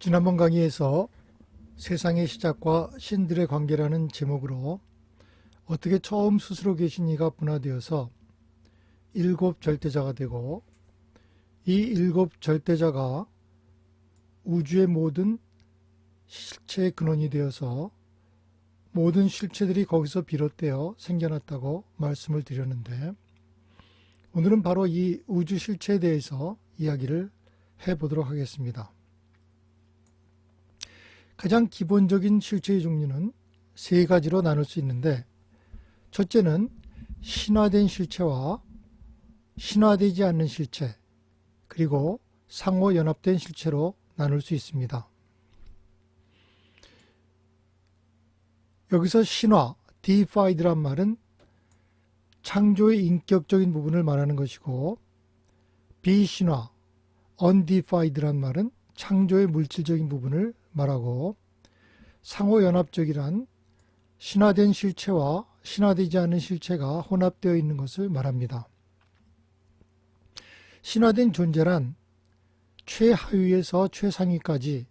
지난번 강의에서 세상의 시작과 신들의 관계라는 제목으로 어떻게 처음 스스로 계신 이가 분화되어서 일곱 절대자가 되고 이 일곱 절대자가 우주의 모든 실체의 근원이 되어서 모든 실체들이 거기서 비롯되어 생겨났다고 말씀을 드렸는데, 오늘은 바로 이 우주 실체에 대해서 이야기를 해보도록 하겠습니다. 가장 기본적인 실체의 종류는 세 가지로 나눌 수 있는데, 첫째는 신화된 실체와 신화되지 않는 실체, 그리고 상호 연합된 실체로 나눌 수 있습니다. 여기서 신화, deified란 말은 창조의 인격적인 부분을 말하는 것이고, 비신화, undeified란 말은 창조의 물질적인 부분을 말하고, 상호연합적이란 신화된 실체와 신화되지 않은 실체가 혼합되어 있는 것을 말합니다. 신화된 존재란 최하위에서 최상위까지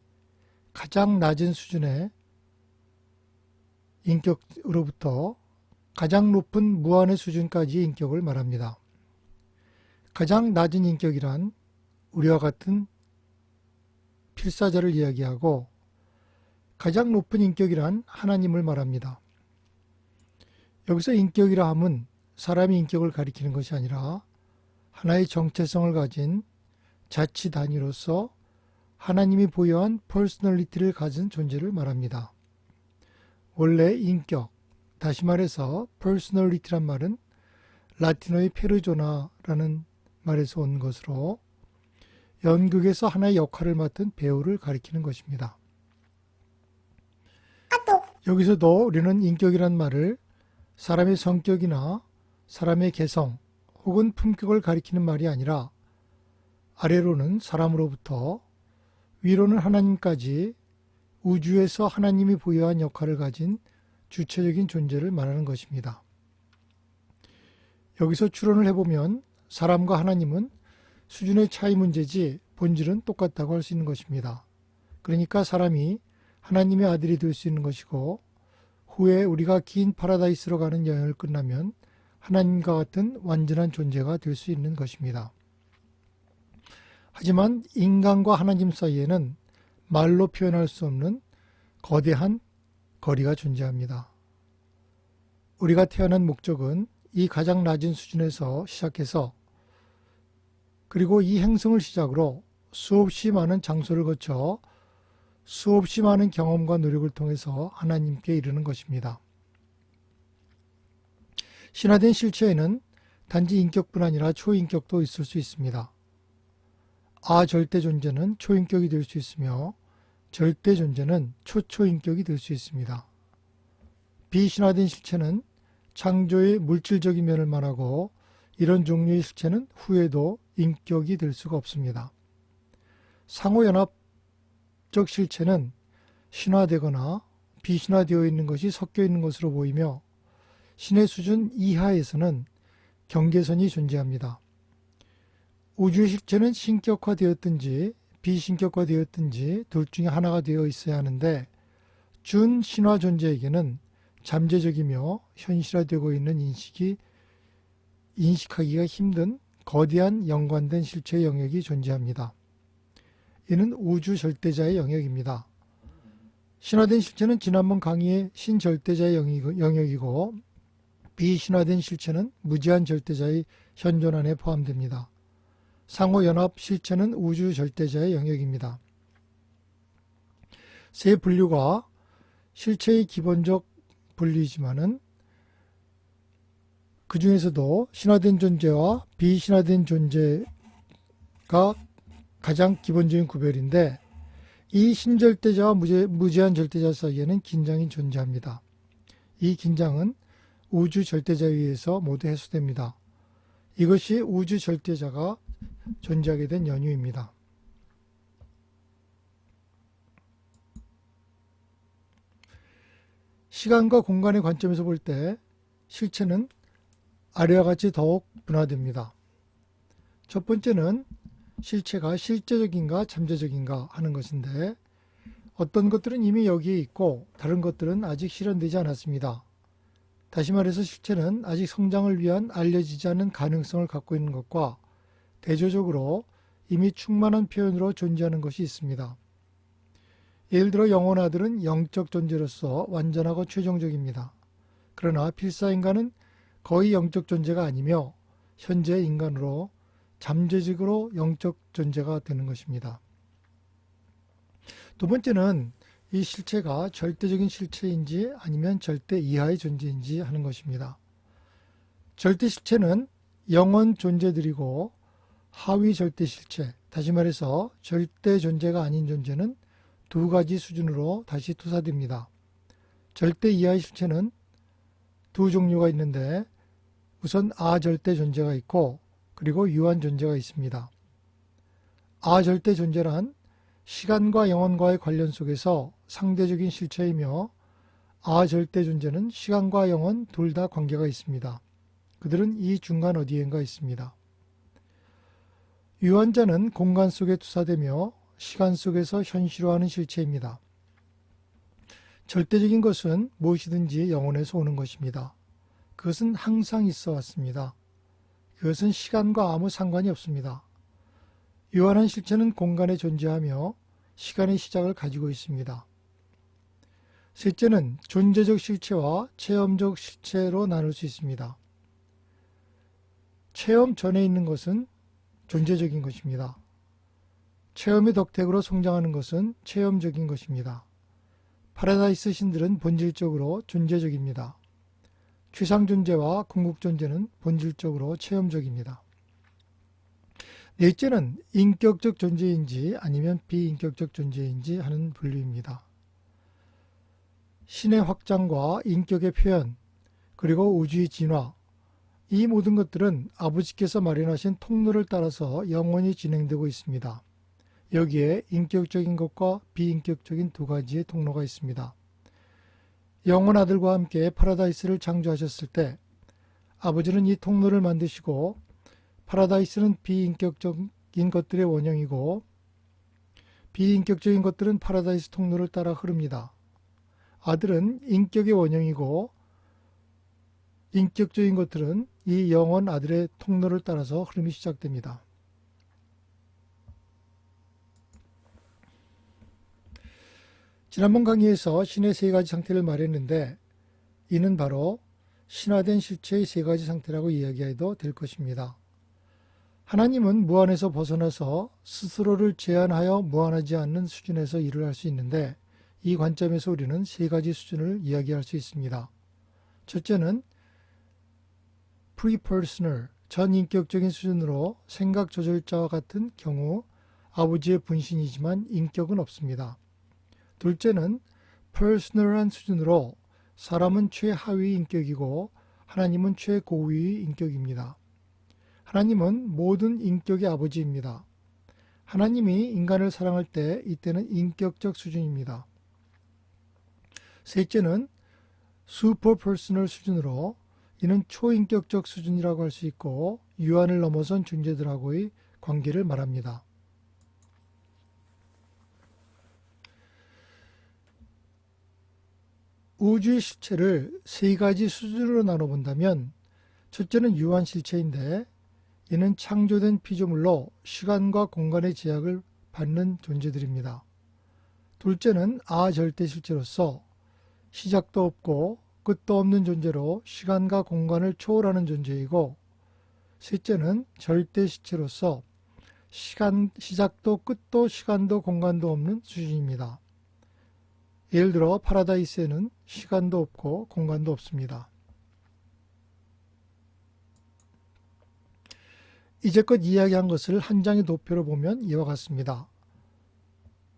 가장 낮은 수준의 인격으로부터 가장 높은 무한의 수준까지의 인격을 말합니다. 가장 낮은 인격이란 우리와 같은 필사자를 이야기하고, 가장 높은 인격이란 하나님을 말합니다. 여기서 인격이라 함은 사람의 인격을 가리키는 것이 아니라 하나의 정체성을 가진 자치 단위로서 하나님이 보유한 퍼스널리티를 가진 존재를 말합니다. 원래 인격, 다시 말해서 퍼스널리티란 말은 라틴어의 페르조나라는 말에서 온 것으로 연극에서 하나의 역할을 맡은 배우를 가리키는 것입니다. 여기서도 우리는 인격이란 말을 사람의 성격이나 사람의 개성 혹은 품격을 가리키는 말이 아니라 아래로는 사람으로부터 위로는 하나님까지 우주에서 하나님이 보유한 역할을 가진 주체적인 존재를 말하는 것입니다. 여기서 추론을 해보면 사람과 하나님은 수준의 차이 문제지 본질은 똑같다고 할 수 있는 것입니다. 그러니까 사람이 하나님의 아들이 될 수 있는 것이고, 후에 우리가 긴 파라다이스로 가는 여행을 끝나면 하나님과 같은 완전한 존재가 될 수 있는 것입니다. 하지만 인간과 하나님 사이에는 말로 표현할 수 없는 거대한 거리가 존재합니다. 우리가 태어난 목적은 이 가장 낮은 수준에서 시작해서, 그리고 이 행성을 시작으로 수없이 많은 장소를 거쳐 수없이 많은 경험과 노력을 통해서 하나님께 이르는 것입니다. 신화된 실체에는 단지 인격뿐 아니라 초인격도 있을 수 있습니다. 절대 존재는 초인격이 될 수 있으며 절대 존재는 초초인격이 될 수 있습니다. 비신화된 실체는 창조의 물질적인 면을 말하고, 이런 종류의 실체는 후에도 인격이 될 수가 없습니다. 상호연합적 실체는 신화되거나 비신화되어 있는 것이 섞여 있는 것으로 보이며, 신의 수준 이하에서는 경계선이 존재합니다. 우주의 실체는 신격화되었든지 비신격화되었든지 둘 중에 하나가 되어 있어야 하는데, 준신화 존재에게는 잠재적이며 현실화되고 있는 인식하기가 힘든 거대한 연관된 실체의 영역이 존재합니다. 이는 우주 절대자의 영역입니다. 신화된 실체는 지난번 강의의 신절대자의 영역이고, 비신화된 실체는 무제한 절대자의 현존 안에 포함됩니다. 상호연합 실체는 우주 절대자의 영역입니다. 세 분류가 실체의 기본적 분류이지만은 그 중에서도 신화된 존재와 비신화된 존재가 가장 기본적인 구별인데, 이 신절대자와 무제한 절대자 사이에는 긴장이 존재합니다. 이 긴장은 우주 절대자에 의해서 모두 해소됩니다. 이것이 우주 절대자가 존재하게 된 연유입니다. 시간과 공간의 관점에서 볼 때 실체는 아래와 같이 더욱 분화됩니다. 첫 번째는 실체가 실제적인가 잠재적인가 하는 것인데, 어떤 것들은 이미 여기에 있고 다른 것들은 아직 실현되지 않았습니다. 다시 말해서 실체는 아직 성장을 위한 알려지지 않은 가능성을 갖고 있는 것과 대조적으로 이미 충만한 표현으로 존재하는 것이 있습니다. 예를 들어 영혼아들은 영적 존재로서 완전하고 최종적입니다. 그러나 필사인간은 거의 영적 존재가 아니며 현재 인간으로 잠재적으로 영적 존재가 되는 것입니다. 두 번째는 이 실체가 절대적인 실체인지 아니면 절대 이하의 존재인지 하는 것입니다. 절대 실체는 영원 존재들이고 하위 절대 실체, 다시 말해서 절대 존재가 아닌 존재는 두 가지 수준으로 다시 투사됩니다. 절대 이하의 실체는 두 종류가 있는데 우선 아절대 존재가 있고 그리고 유한 존재가 있습니다. 아절대 존재란 시간과 영혼과의 관련 속에서 상대적인 실체이며 아절대 존재는 시간과 영혼 둘 다 관계가 있습니다. 그들은 이 중간 어디엔가 있습니다. 유한자는 공간 속에 투사되며 시간 속에서 현실화하는 실체입니다. 절대적인 것은 무엇이든지 영혼에서 오는 것입니다. 그것은 항상 있어 왔습니다. 그것은 시간과 아무 상관이 없습니다. 유한한 실체는 공간에 존재하며 시간의 시작을 가지고 있습니다. 셋째는 존재적 실체와 체험적 실체로 나눌 수 있습니다. 체험 전에 있는 것은 존재적인 것입니다. 체험의 덕택으로 성장하는 것은 체험적인 것입니다. 파라다이스 신들은 본질적으로 존재적입니다. 최상존재와 궁극존재는 본질적으로 체험적입니다. 넷째는 인격적 존재인지 아니면 비인격적 존재인지 하는 분류입니다. 신의 확장과 인격의 표현, 그리고 우주의 진화, 이 모든 것들은 아버지께서 마련하신 통로를 따라서 영원히 진행되고 있습니다. 여기에 인격적인 것과 비인격적인 두 가지의 통로가 있습니다. 영원 아들과 함께 파라다이스를 창조하셨을 때 아버지는 이 통로를 만드시고 파라다이스는 비인격적인 것들의 원형이고 비인격적인 것들은 파라다이스 통로를 따라 흐릅니다. 아들은 인격의 원형이고 인격적인 것들은 이 영원 아들의 통로를 따라서 흐름이 시작됩니다. 지난번 강의에서 신의 세 가지 상태를 말했는데 이는 바로 신화된 실체의 세 가지 상태라고 이야기해도 될 것입니다. 하나님은 무한에서 벗어나서 스스로를 제한하여 무한하지 않는 수준에서 일을 할 수 있는데 이 관점에서 우리는 세 가지 수준을 이야기할 수 있습니다. 첫째는 프리퍼스널, 전인격적인 수준으로 생각 조절자와 같은 경우 아버지의 분신이지만 인격은 없습니다. 둘째는 퍼스널한 수준으로 사람은 최하위 인격이고 하나님은 최고위 인격입니다. 하나님은 모든 인격의 아버지입니다. 하나님이 인간을 사랑할 때 이때는 인격적 수준입니다. 셋째는 슈퍼퍼스널 수준으로 이는 초인격적 수준이라고 할 수 있고 유한을 넘어선 존재들하고의 관계를 말합니다. 우주의 실체를 세 가지 수준으로 나눠본다면 첫째는 유한 실체인데 이는 창조된 피조물로 시간과 공간의 제약을 받는 존재들입니다. 둘째는 아절대 실체로서 시작도 없고 끝도 없는 존재로 시간과 공간을 초월하는 존재이고 셋째는 절대 실체로서 시작도 끝도 시간도 공간도 없는 수준입니다. 예를 들어 파라다이스에는 시간도 없고 공간도 없습니다. 이제껏 이야기한 것을 한 장의 도표로 보면 이와 같습니다.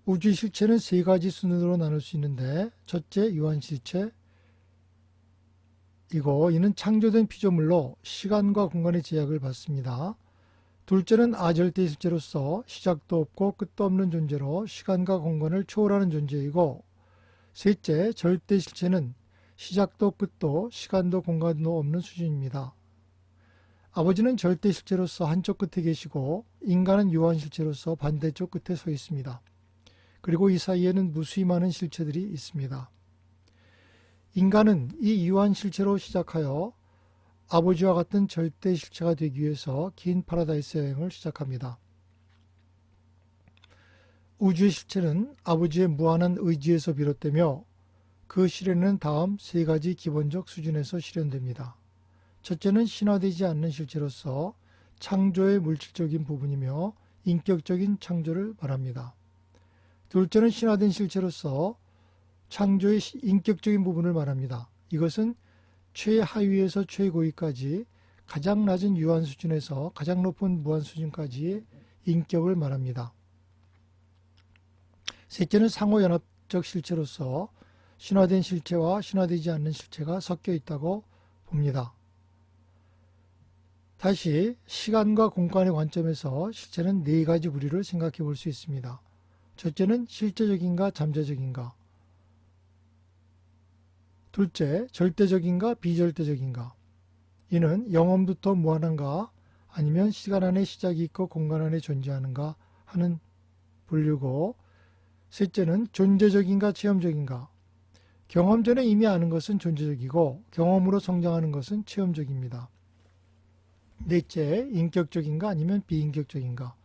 우주의 실체는 세 가지 수준으로 나눌 수 있는데 첫째 유한 실체, 이는 창조된 피조물로 시간과 공간의 제약을 받습니다. 둘째는 아절대 실체로서 시작도 없고 끝도 없는 존재로 시간과 공간을 초월하는 존재이고 셋째 절대 실체는 시작도 끝도 시간도 공간도 없는 수준입니다. 아버지는 절대 실체로서 한쪽 끝에 계시고 인간은 유한 실체로서 반대쪽 끝에 서 있습니다. 그리고 이 사이에는 무수히 많은 실체들이 있습니다. 인간은 이 유한 실체로 시작하여 아버지와 같은 절대 실체가 되기 위해서 긴 파라다이스 여행을 시작합니다. 우주의 실체는 아버지의 무한한 의지에서 비롯되며 그 실현은 다음 세 가지 기본적 수준에서 실현됩니다. 첫째는 신화되지 않는 실체로서 창조의 물질적인 부분이며 인격적인 창조를 말합니다. 둘째는 신화된 실체로서 창조의 인격적인 부분을 말합니다. 이것은 최하위에서 최고위까지 가장 낮은 유한 수준에서 가장 높은 무한 수준까지의 인격을 말합니다. 셋째는 상호연합적 실체로서 신화된 실체와 신화되지 않는 실체가 섞여 있다고 봅니다. 다시 시간과 공간의 관점에서 실체는 네 가지 부류를 생각해 볼 수 있습니다. 첫째는 실제적인가 잠재적인가. 둘째, 절대적인가 비절대적인가. 이는 영원부터 무한한가 아니면 시간 안에 시작이 있고 공간 안에 존재하는가 하는 분류고, 셋째는 존재적인가 체험적인가. 경험 전에 이미 아는 것은 존재적이고 경험으로 성장하는 것은 체험적입니다. 넷째, 인격적인가 아니면 비인격적인가.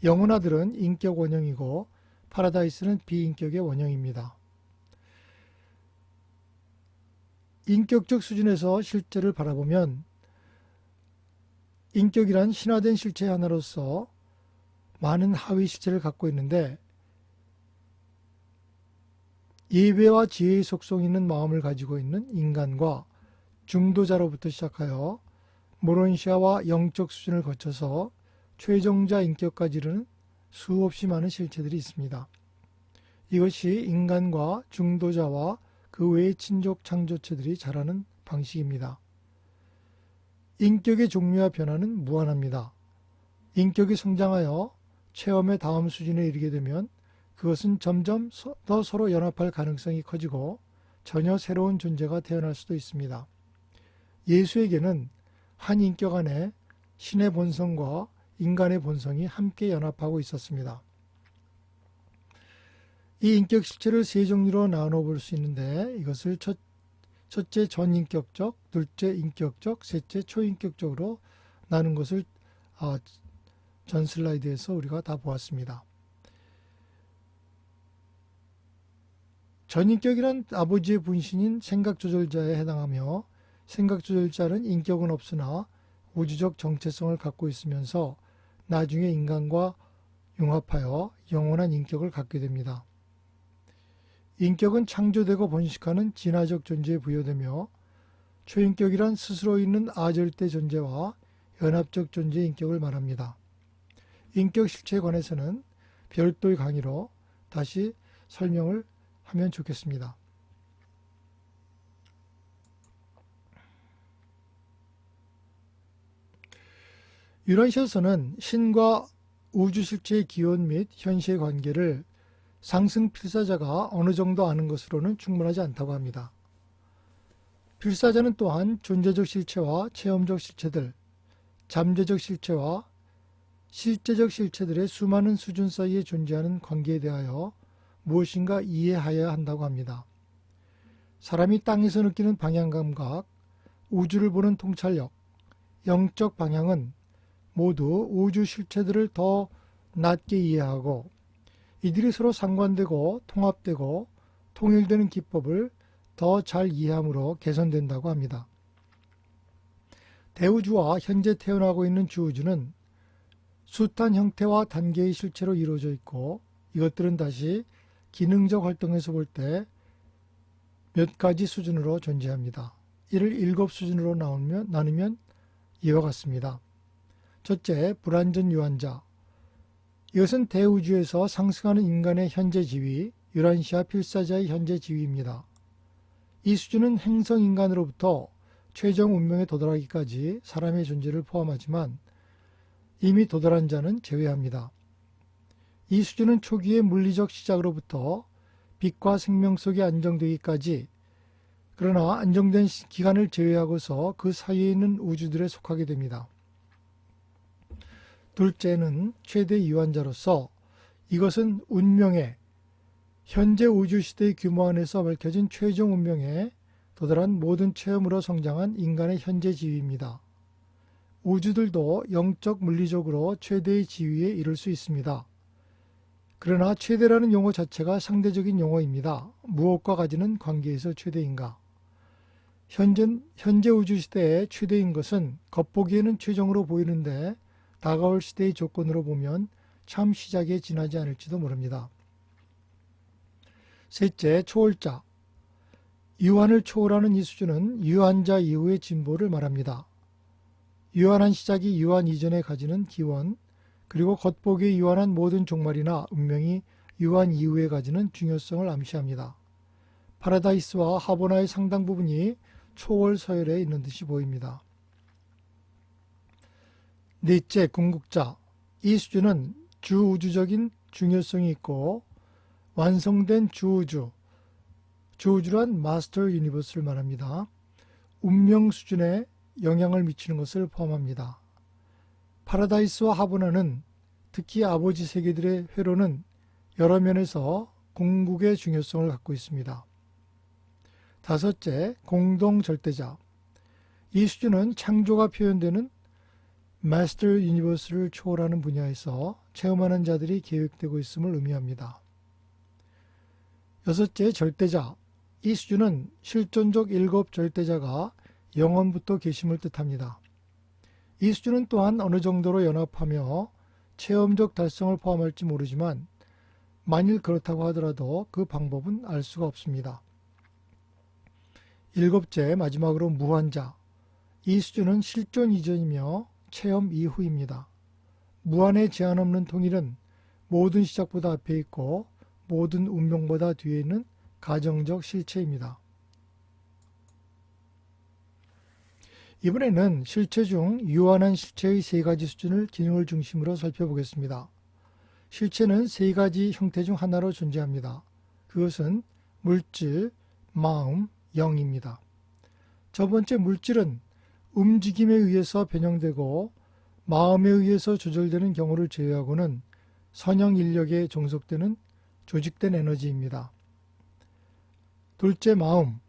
영혼아들은 인격 원형이고 파라다이스는 비인격의 원형입니다. 인격적 수준에서 실제를 바라보면 인격이란 신화된 실체 하나로서 많은 하위 실체를 갖고 있는데, 예배와 지혜의 속성 있는 마음을 가지고 있는 인간과 중도자로부터 시작하여 모론시아와 영적 수준을 거쳐서 최종자 인격까지 이르는 수없이 많은 실체들이 있습니다. 이것이 인간과 중도자와 그 외의 친족 창조체들이 자라는 방식입니다. 인격의 종류와 변화는 무한합니다. 인격이 성장하여 체험의 다음 수준에 이르게 되면 그것은 점점 더 서로 연합할 가능성이 커지고 전혀 새로운 존재가 태어날 수도 있습니다. 예수에게는 한 인격 안에 신의 본성과 인간의 본성이 함께 연합하고 있었습니다. 이 인격 실체를 세 종류로 나눠 볼 수 있는데, 이것을 첫째 전인격적, 둘째 인격적, 셋째 초인격적으로 나눈 것을 전 슬라이드에서 우리가 다 보았습니다. 전인격이란 아버지의 분신인 생각조절자에 해당하며, 생각조절자는 인격은 없으나 우주적 정체성을 갖고 있으면서 나중에 인간과 융합하여 영원한 인격을 갖게 됩니다. 인격은 창조되고 번식하는 진화적 존재에 부여되며, 초인격이란 스스로 있는 아절대 존재와 연합적 존재의 인격을 말합니다. 인격 실체에 관해서는 별도의 강의로 다시 설명을 하면 좋겠습니다. 유런시에서는 신과 우주 실체의 기원 및 현시의 관계를 상승 필사자가 어느 정도 아는 것으로는 충분하지 않다고 합니다. 필사자는 또한 존재적 실체와 체험적 실체들, 잠재적 실체와 실제적 실체들의 수많은 수준 사이에 존재하는 관계에 대하여 무엇인가 이해하여야 한다고 합니다. 사람이 땅에서 느끼는 방향감각, 우주를 보는 통찰력, 영적 방향은 모두 우주 실체들을 더 낮게 이해하고 이들이 서로 상관되고 통합되고 통일되는 기법을 더 잘 이해함으로 개선된다고 합니다. 대우주와 현재 태어나고 있는 주우주는 숱한 형태와 단계의 실체로 이루어져 있고, 이것들은 다시 기능적 활동에서 볼 때 몇 가지 수준으로 존재합니다. 이를 7수준으로 나누면 이와 같습니다. 첫째, 불완전 유한자. 이것은 대우주에서 상승하는 인간의 현재 지위, 유란시아 필사자의 현재 지위입니다. 이 수준은 행성인간으로부터 최종 운명에 도달하기까지 사람의 존재를 포함하지만 이미 도달한 자는 제외합니다. 이 수준은 초기의 물리적 시작으로부터 빛과 생명 속에 안정되기까지, 그러나 안정된 기간을 제외하고서 그 사이에 있는 우주들에 속하게 됩니다. 둘째는 최대 유한자로서 이것은 운명의 현재 우주시대의 규모 안에서 밝혀진 최종 운명에 도달한 모든 체험으로 성장한 인간의 현재 지위입니다. 우주들도 영적 물리적으로 최대의 지위에 이를 수 있습니다. 그러나 최대라는 용어 자체가 상대적인 용어입니다. 무엇과 가지는 관계에서 최대인가? 현재 우주시대의 최대인 것은 겉보기에는 최종으로 보이는데 다가올 시대의 조건으로 보면 참 시작에 지나지 않을지도 모릅니다. 셋째, 초월자. 유한을 초월하는 이 수준은 유한자 이후의 진보를 말합니다. 유한한 시작이 유한 이전에 가지는 기원, 그리고 겉보기에 유한한 모든 종말이나 운명이 유한 이후에 가지는 중요성을 암시합니다. 파라다이스와 하보나의 상당 부분이 초월 서열에 있는 듯이 보입니다. 넷째, 궁극자. 이 수준은 주우주적인 중요성이 있고 완성된 주우주란 마스터 유니버스를 말합니다. 운명 수준에 영향을 미치는 것을 포함합니다. 파라다이스와 하보나는 특히 아버지 세계들의 회로는 여러 면에서 궁극의 중요성을 갖고 있습니다. 다섯째, 공동절대자. 이 수준은 창조가 표현되는 마스터 유니버스를 초월하는 분야에서 체험하는 자들이 계획되고 있음을 의미합니다. 여섯째, 절대자. 이 수준은 실존적 일곱 절대자가 영원부터 계심을 뜻합니다. 이 수준은 또한 어느 정도로 연합하며 체험적 달성을 포함할지 모르지만 만일 그렇다고 하더라도 그 방법은 알 수가 없습니다. 일곱째, 마지막으로 무한자. 이 수준은 실존 이전이며 체험 이후입니다. 무한의 제한 없는 통일은 모든 시작보다 앞에 있고 모든 운명보다 뒤에 있는 가정적 실체입니다. 이번에는 실체 중 유한한 실체의 세 가지 수준을 기능을 중심으로 살펴보겠습니다. 실체는 세 가지 형태 중 하나로 존재합니다. 그것은 물질, 마음, 영입니다. 첫 번째 물질은 움직임에 의해서 변형되고 마음에 의해서 조절되는 경우를 제외하고는 선형 인력에 종속되는 조직된 에너지입니다. 둘째, 마음.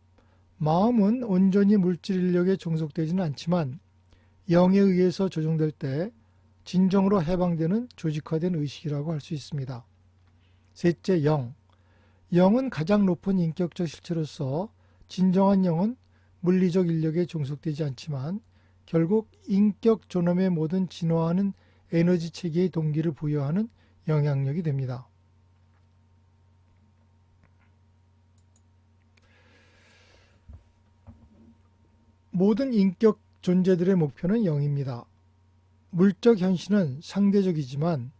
마음은 온전히 물질 인력에 종속되지는 않지만 영에 의해서 조정될 때 진정으로 해방되는 조직화된 의식이라고 할 수 있습니다. 셋째, 영. 영은 가장 높은 인격적 실체로서 진정한 영은 물리적 인력에 종속되지 않지만 결국 인격 존엄의 모든 진화하는 에너지 체계의 동기를 부여하는 영향력이 됩니다. 모든 인격 존재들의 목표는 영입니다. 물적 현실은 상대적이지만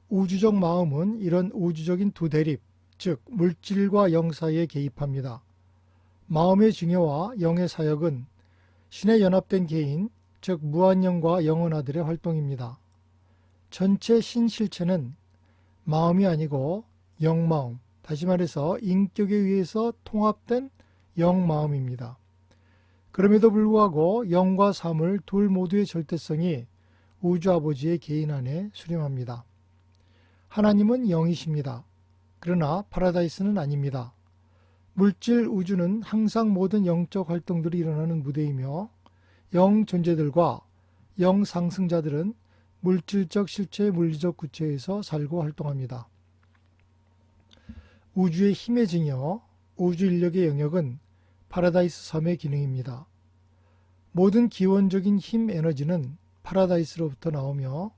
우주적 마음은 이런 우주적인 두 대립, 즉 물질과 영 사이에 개입합니다. 마음의 증여와 영의 사역은 신에 연합된 개인, 즉 무한영과 영원아들의 활동입니다. 전체 신실체는 마음이 아니고 영마음, 다시 말해서 인격에 의해서 통합된 영마음입니다. 그럼에도 불구하고 영과 사물 둘 모두의 절대성이 우주 아버지의 개인 안에 수렴합니다. 하나님은 영이십니다. 그러나 파라다이스는 아닙니다. 물질 우주는 항상 모든 영적 활동들이 일어나는 무대이며 영 존재들과 영 상승자들은 물질적 실체의 물리적 구체에서 살고 활동합니다. 우주의 힘의 증여, 우주 인력의 영역은 파라다이스 섬의 기능입니다. 모든 기원적인 힘 에너지는 파라다이스로부터 나오며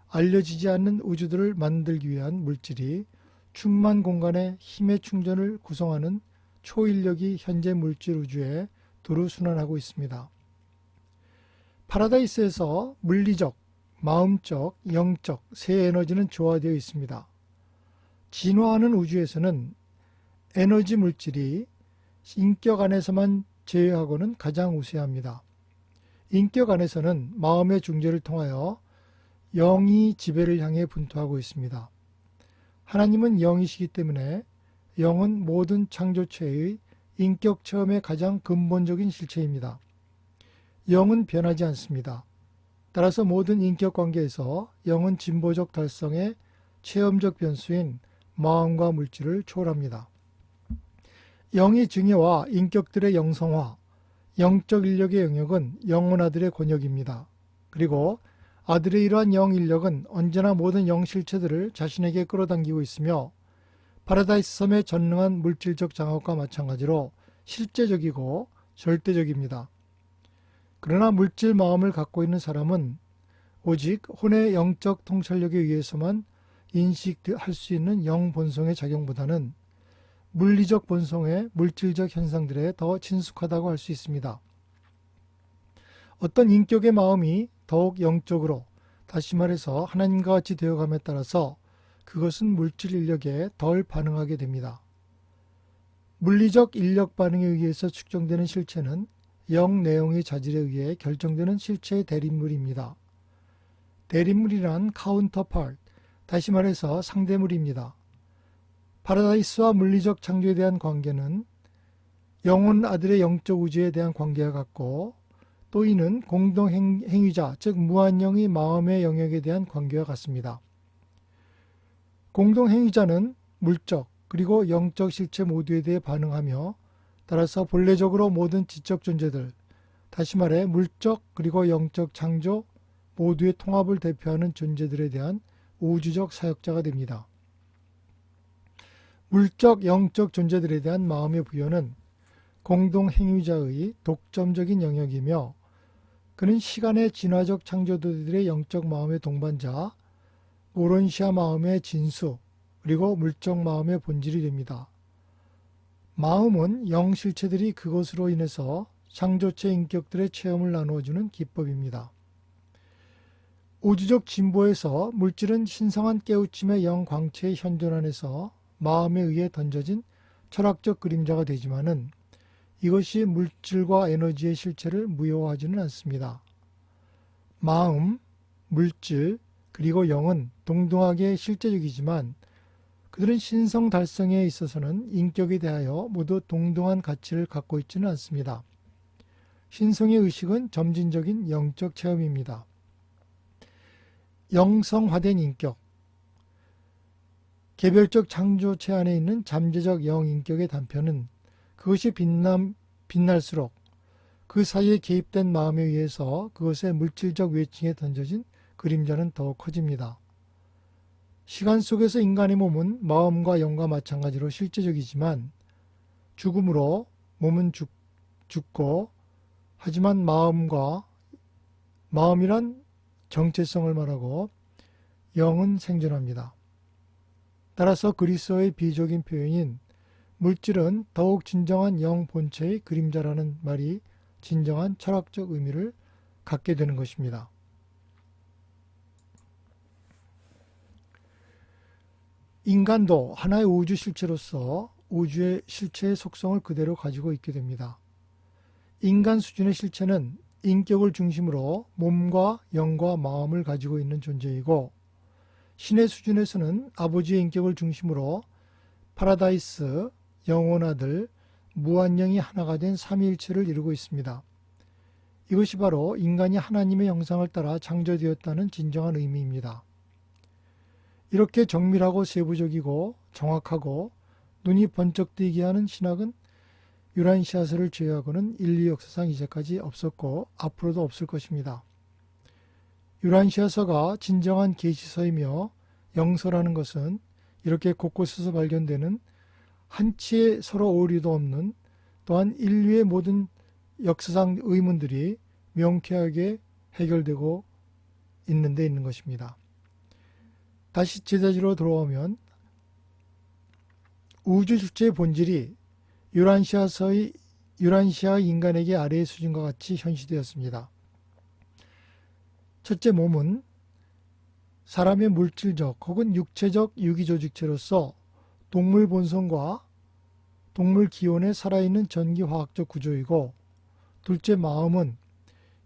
알려지지 않는 우주들을 만들기 위한 물질이 충만 공간의 힘의 충전을 구성하는 초인력이 현재 물질 우주에 두루 순환하고 있습니다. 파라다이스에서 물리적, 마음적, 영적 세 에너지는 조화되어 있습니다. 진화하는 우주에서는 에너지 물질이 인격 안에서만 제외하고는 가장 우세합니다. 인격 안에서는 마음의 중재를 통하여 영이 지배를 향해 분투하고 있습니다. 하나님은 영이시기 때문에 영은 모든 창조체의 인격 체험의 가장 근본적인 실체입니다. 영은 변하지 않습니다. 따라서 모든 인격 관계에서 영은 진보적 달성의 체험적 변수인 마음과 물질을 초월합니다. 영의 증여와 인격들의 영성화, 영적 인력의 영역은 영혼아들의 권역입니다. 그리고 아들의 이러한 영 인력은 언제나 모든 영 실체들을 자신에게 끌어당기고 있으며 파라다이스 섬의 전능한 물질적 장악과 마찬가지로 실제적이고 절대적입니다. 그러나 물질 마음을 갖고 있는 사람은 오직 혼의 영적 통찰력에 의해서만 인식할 수 있는 영 본성의 작용보다는 물리적 본성의 물질적 현상들에 더 친숙하다고 할 수 있습니다. 어떤 인격의 마음이 더욱 영적으로, 다시 말해서 하나님과 같이 되어감에 따라서 그것은 물질 인력에 덜 반응하게 됩니다. 물리적 인력 반응에 의해서 측정되는 실체는 영 내용의 자질에 의해 결정되는 실체의 대립물입니다. 대립물이란 카운터파트, 다시 말해서 상대물입니다. 파라다이스와 물리적 창조에 대한 관계는 영혼 아들의 영적 우주에 대한 관계와 같고 또 이는 공동행위자, 즉 무한영의 마음의 영역에 대한 관계와 같습니다. 공동행위자는 물적 그리고 영적 실체 모두에 대해 반응하며 따라서 본래적으로 모든 지적 존재들, 다시 말해 물적 그리고 영적 창조 모두의 통합을 대표하는 존재들에 대한 우주적 사역자가 됩니다. 물적, 영적 존재들에 대한 마음의 부여는 공동행위자의 독점적인 영역이며 그는 시간의 진화적 창조들의 영적 마음의 동반자, 오론시아 마음의 진수, 그리고 물적 마음의 본질이 됩니다. 마음은 영 실체들이 그것으로 인해서 창조체 인격들의 체험을 나누어주는 기법입니다. 우주적 진보에서 물질은 신성한 깨우침의 영 광채의 현존 안에서 마음에 의해 던져진 철학적 그림자가 되지만은 이것이 물질과 에너지의 실체를 무효화하지는 않습니다. 마음, 물질, 그리고 영은 동등하게 실제적이지만 그들은 신성 달성에 있어서는 인격에 대하여 모두 동등한 가치를 갖고 있지는 않습니다. 신성의 의식은 점진적인 영적 체험입니다. 영성화된 인격, 개별적 창조체 안에 있는 잠재적 영인격의 단편은 그것이 빛날수록 그 사이에 개입된 마음에 의해서 그것의 물질적 외층에 던져진 그림자는 더욱 커집니다. 시간 속에서 인간의 몸은 마음과 영과 마찬가지로 실제적이지만 죽음으로 몸은 죽고 하지만 마음이란 정체성을 말하고 영은 생존합니다. 따라서 그리스어의 비적인 표현인 물질은 더욱 진정한 영 본체의 그림자라는 말이 진정한 철학적 의미를 갖게 되는 것입니다. 인간도 하나의 우주 실체로서 우주의 실체의 속성을 그대로 가지고 있게 됩니다. 인간 수준의 실체는 인격을 중심으로 몸과 영과 마음을 가지고 있는 존재이고 신의 수준에서는 아버지의 인격을 중심으로 파라다이스, 영혼아들, 무한영이 하나가 된 삼위일체를 이루고 있습니다. 이것이 바로 인간이 하나님의 형상을 따라 창조되었다는 진정한 의미입니다. 이렇게 정밀하고 세부적이고 정확하고 눈이 번쩍 뜨이게 하는 신학은 유란시아서를 제외하고는 인류 역사상 이제까지 없었고 앞으로도 없을 것입니다. 유란시아서가 진정한 계시서이며 영서라는 것은 이렇게 곳곳에서 발견되는 한치의 서로 오류도 없는 또한 인류의 모든 역사상 의문들이 명쾌하게 해결되고 있는 데 있는 것입니다. 다시 제자지로 돌아오면 우주 실체의 본질이 유란시아 인간에게 아래의 수준과 같이 현시되었습니다. 첫째, 몸은 사람의 물질적 혹은 육체적 유기조직체로서 동물 본성과 동물 기원에 살아있는 전기화학적 구조이고, 둘째, 마음은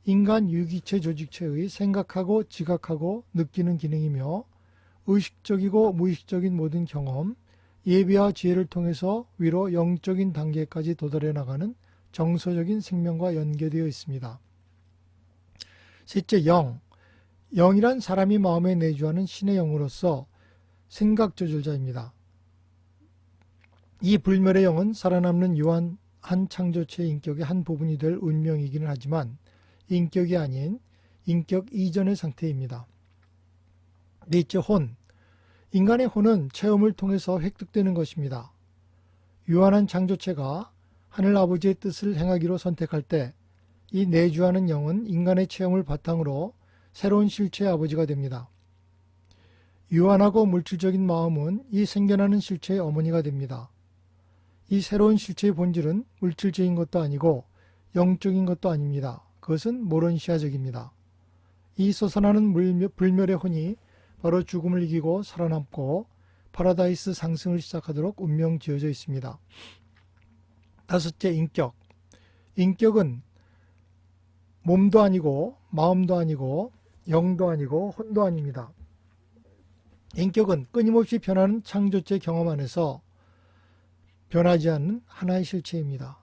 인간 유기체 조직체의 생각하고 지각하고 느끼는 기능이며 의식적이고 무의식적인 모든 경험, 예비와 지혜를 통해서 위로 영적인 단계까지 도달해 나가는 정서적인 생명과 연계되어 있습니다. 셋째, 영이란 사람이 마음에 내주하는 신의 영으로서 생각 조절자입니다. 이 불멸의 영은 살아남는 유한한 창조체의 인격의 한 부분이 될 운명이기는 하지만 인격이 아닌 인격 이전의 상태입니다. 넷째, 혼. 인간의 혼은 체험을 통해서 획득되는 것입니다. 유한한 창조체가 하늘 아버지의 뜻을 행하기로 선택할 때 이 내주하는 영은 인간의 체험을 바탕으로 새로운 실체의 아버지가 됩니다. 유한하고 물질적인 마음은 이 생겨나는 실체의 어머니가 됩니다. 이 새로운 실체의 본질은 물질적인 것도 아니고 영적인 것도 아닙니다. 그것은 모론시아적입니다. 이 솟아나는 불멸의 혼이 바로 죽음을 이기고 살아남고 파라다이스 상승을 시작하도록 운명 지어져 있습니다. 다섯째, 인격. 인격은 몸도 아니고 마음도 아니고 영도 아니고 혼도 아닙니다. 인격은 끊임없이 변하는 창조체 경험 안에서 변하지 않는 하나의 실체입니다.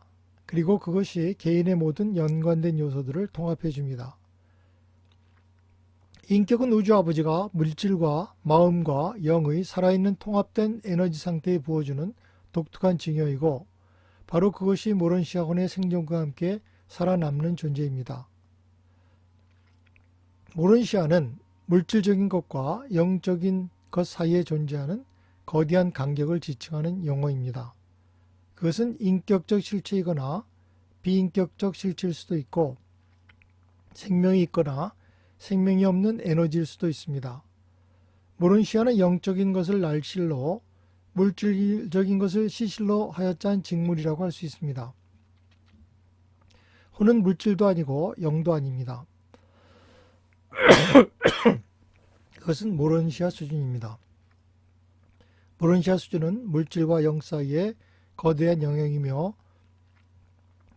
그리고 그것이 개인의 모든 연관된 요소들을 통합해 줍니다. 인격은 우주 아버지가 물질과 마음과 영의 살아있는 통합된 에너지 상태에 부어주는 독특한 증여이고 바로 그것이 모론시아혼의 생존과 함께 살아남는 존재입니다. 모론시아는 물질적인 것과 영적인 것 사이에 존재하는 거대한 간격을 지칭하는 용어입니다. 그것은 인격적 실체이거나 비인격적 실체일 수도 있고 생명이 있거나 생명이 없는 에너지일 수도 있습니다. 모론시아는 영적인 것을 날실로 물질적인 것을 시실로 하여짠 직물이라고 할 수 있습니다. 혼은 물질도 아니고 영도 아닙니다. 그것은 모론시아 수준입니다. 모론시아 수준은 물질과 영 사이의 거대한 영역이며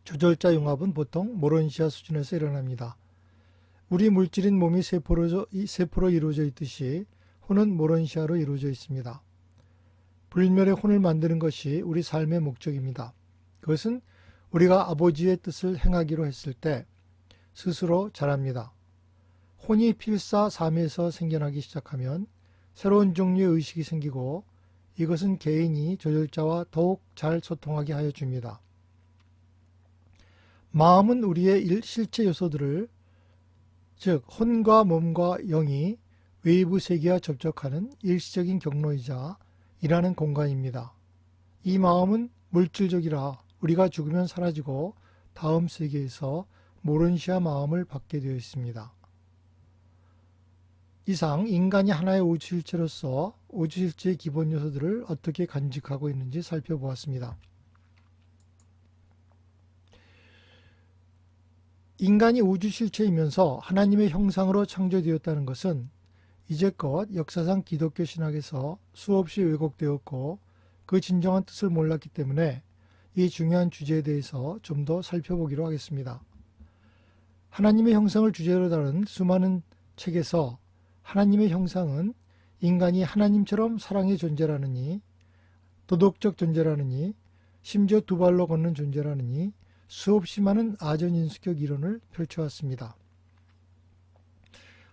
조절자 융합은 보통 모론시아 수준에서 일어납니다. 우리 물질인 몸이 세포로 이루어져 있듯이 혼은 모론시아로 이루어져 있습니다. 불멸의 혼을 만드는 것이 우리 삶의 목적입니다. 그것은 우리가 아버지의 뜻을 행하기로 했을 때 스스로 자랍니다. 혼이 필사삼에서 생겨나기 시작하면 새로운 종류의 의식이 생기고 이것은 개인이 조절자와 더욱 잘 소통하게 하여 줍니다. 마음은 우리의 실체 요소들을 즉 혼과 몸과 영이 외부 세계와 접촉하는 일시적인 경로이자 일하는 공간입니다. 이 마음은 물질적이라 우리가 죽으면 사라지고 다음 세계에서 모론시아 마음을 받게 되어 있습니다. 이상 인간이 하나의 우주실체로서 우주실체의 기본 요소들을 어떻게 간직하고 있는지 살펴보았습니다. 인간이 우주실체이면서 하나님의 형상으로 창조되었다는 것은 이제껏 역사상 기독교 신학에서 수없이 왜곡되었고 그 진정한 뜻을 몰랐기 때문에 이 중요한 주제에 대해서 좀 더 살펴보기로 하겠습니다. 하나님의 형상을 주제로 다룬 수많은 책에서 하나님의 형상은 인간이 하나님처럼 사랑의 존재라느니 도덕적 존재라느니 심지어 두 발로 걷는 존재라느니 수없이 많은 아전인수격 이론을 펼쳐왔습니다.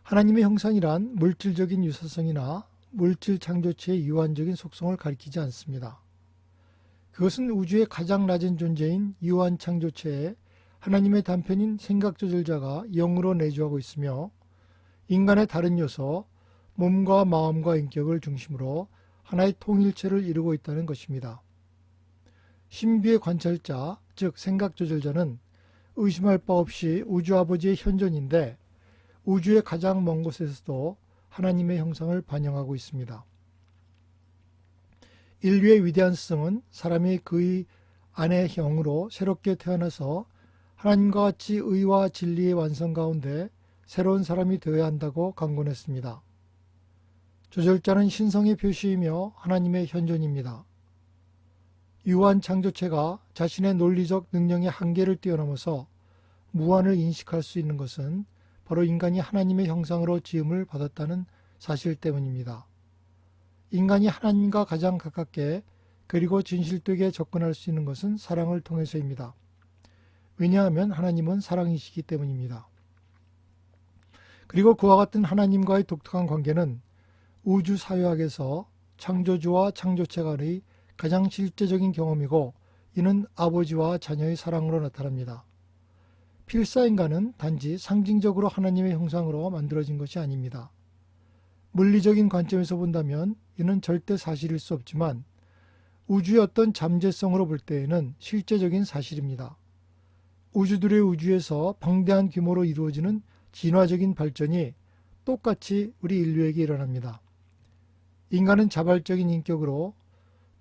하나님의 형상이란 물질적인 유사성이나 물질 창조체의 유한적인 속성을 가리키지 않습니다. 그것은 우주의 가장 낮은 존재인 유한 창조체에 하나님의 단편인 생각조절자가 영으로 내주하고 있으며 인간의 다른 요소, 몸과 마음과 인격을 중심으로 하나의 통일체를 이루고 있다는 것입니다. 신비의 관찰자, 즉 생각조절자는 의심할 바 없이 우주 아버지의 현존인데 우주의 가장 먼 곳에서도 하나님의 형상을 반영하고 있습니다. 인류의 위대한 스승은 사람이 그의 안의 영으로 새롭게 태어나서 하나님과 같이 의와 진리의 완성 가운데 새로운 사람이 되어야 한다고 강권했습니다. 조절자는 신성의 표시이며 하나님의 현존입니다. 유한 창조체가 자신의 논리적 능력의 한계를 뛰어넘어서 무한을 인식할 수 있는 것은 바로 인간이 하나님의 형상으로 지음을 받았다는 사실 때문입니다. 인간이 하나님과 가장 가깝게 그리고 진실되게 접근할 수 있는 것은 사랑을 통해서입니다. 왜냐하면 하나님은 사랑이시기 때문입니다. 그리고 그와 같은 하나님과의 독특한 관계는 우주 사회학에서 창조주와 창조체 간의 가장 실제적인 경험이고 이는 아버지와 자녀의 사랑으로 나타납니다. 필사인간은 단지 상징적으로 하나님의 형상으로 만들어진 것이 아닙니다. 물리적인 관점에서 본다면 이는 절대 사실일 수 없지만 우주의 어떤 잠재성으로 볼 때에는 실제적인 사실입니다. 우주들의 우주에서 방대한 규모로 이루어지는 진화적인 발전이 똑같이 우리 인류에게 일어납니다. 인간은 자발적인 인격으로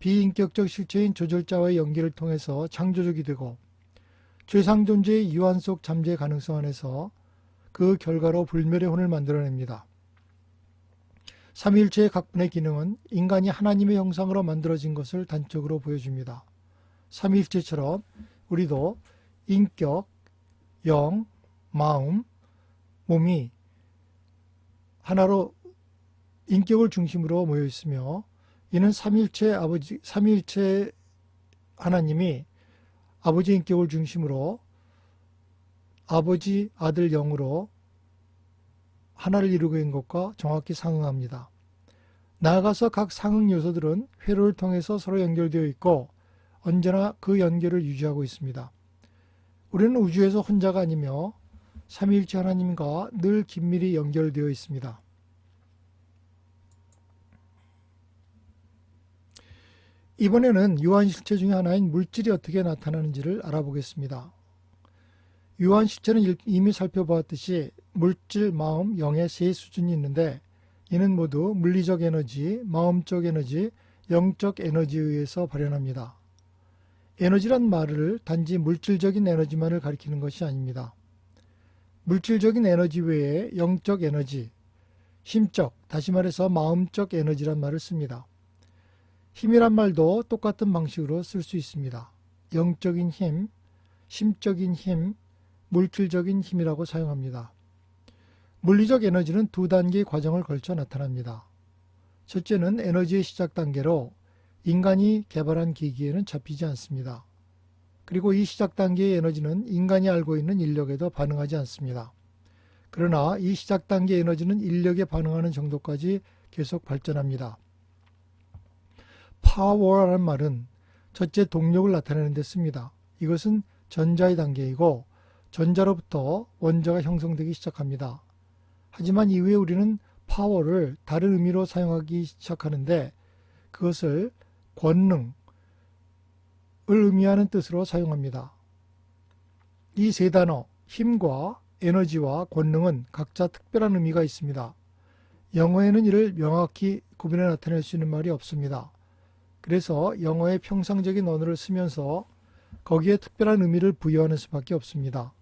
비인격적 실체인 조절자와의 연계를 통해서 창조적이 되고 최상 존재의 유한 속 잠재 가능성 안에서 그 결과로 불멸의 혼을 만들어냅니다. 삼위일체의 각분의 기능은 인간이 하나님의 형상으로 만들어진 것을 단적으로 보여줍니다. 삼위일체처럼 우리도 인격, 영, 마음, 몸이 하나로 인격을 중심으로 모여 있으며 이는 삼위일체 하나님이 아버지 인격을 중심으로 아버지, 아들, 영으로 하나를 이루고 있는 것과 정확히 상응합니다. 나아가서 각 상응 요소들은 회로를 통해서 서로 연결되어 있고 언제나 그 연결을 유지하고 있습니다. 우리는 우주에서 혼자가 아니며 삼위일체 하나님과 늘 긴밀히 연결되어 있습니다. 이번에는 유한실체 중에 하나인 물질이 어떻게 나타나는지를 알아보겠습니다. 유한실체는 이미 살펴보았듯이 물질, 마음, 영의 세 수준이 있는데 이는 모두 물리적 에너지, 마음적 에너지, 영적 에너지에 의해서 발현합니다. 에너지란 말을 단지 물질적인 에너지만을 가리키는 것이 아닙니다. 물질적인 에너지 외에 영적 에너지, 심적, 다시 말해서 마음적 에너지란 말을 씁니다. 힘이란 말도 똑같은 방식으로 쓸 수 있습니다. 영적인 힘, 심적인 힘, 물질적인 힘이라고 사용합니다. 물리적 에너지는 두 단계의 과정을 걸쳐 나타납니다. 첫째는 에너지의 시작 단계로 인간이 개발한 기기에는 잡히지 않습니다. 그리고 이 시작 단계의 에너지는 인간이 알고 있는 인력에도 반응하지 않습니다. 그러나 이 시작 단계 에너지는 인력에 반응하는 정도까지 계속 발전합니다. 파워라는 말은 첫째 동력을 나타내는 데 씁니다. 이것은 전자의 단계이고 전자로부터 원자가 형성되기 시작합니다. 하지만 이후에 우리는 파워를 다른 의미로 사용하기 시작하는데 그것을 권능을 의미하는 뜻으로 사용합니다. 이 세 단어, 힘과 에너지와 권능은 각자 특별한 의미가 있습니다. 영어에는 이를 명확히 구분해 나타낼 수 있는 말이 없습니다. 그래서 영어의 평상적인 언어를 쓰면서 거기에 특별한 의미를 부여하는 수밖에 없습니다.